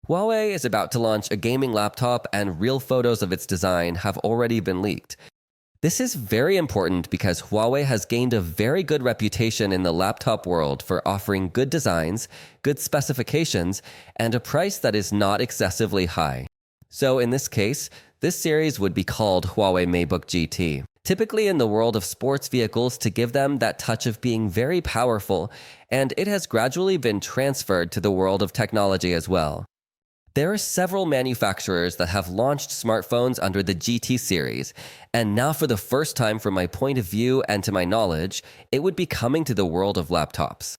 Huawei is about to launch a gaming laptop, and real photos of its design have already been leaked. This is very important because Huawei has gained a very good reputation in the laptop world for offering good designs, good specifications, and a price that is not excessively high. So in this case, this series would be called HUAWEI MateBook GT. Typically in the world of sports vehicles to give them that touch of being very powerful, and it has gradually been transferred to the world of technology as well. There are several manufacturers that have launched smartphones under the GT series, and now for the first time from my point of view and to my knowledge, it would be coming to the world of laptops.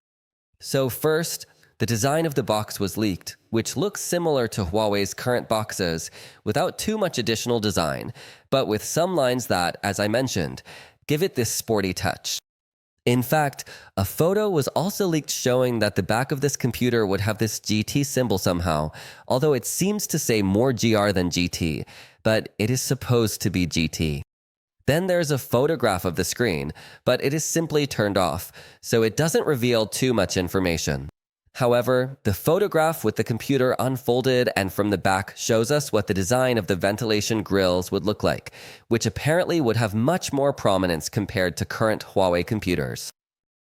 So first, the design of the box was leaked, which looks similar to Huawei's current boxes without too much additional design, but with some lines that, as I mentioned, give it this sporty touch. In fact, a photo was also leaked showing that the back of this computer would have this GT symbol somehow, although it seems to say more GR than GT, but it is supposed to be GT. Then there's a photograph of the screen, but it is simply turned off, so it doesn't reveal too much information. However, the photograph with the computer unfolded and from the back shows us what the design of the ventilation grills would look like, which apparently would have much more prominence compared to current Huawei computers.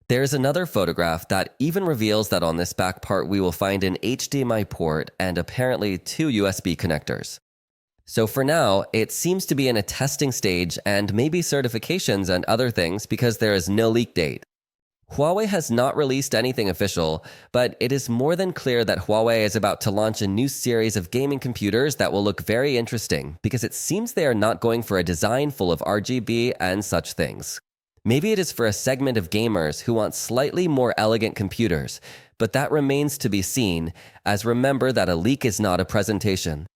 There's another photograph that even reveals that on this back part we will find an HDMI port and apparently 2 USB connectors. So for now, it seems to be in a testing stage and maybe certifications and other things because there is no leak date. Huawei has not released anything official, but it is more than clear that Huawei is about to launch a new series of gaming computers that will look very interesting because it seems they are not going for a design full of RGB and such things. Maybe it is for a segment of gamers who want slightly more elegant computers, but that remains to be seen, as remember that a leak is not a presentation.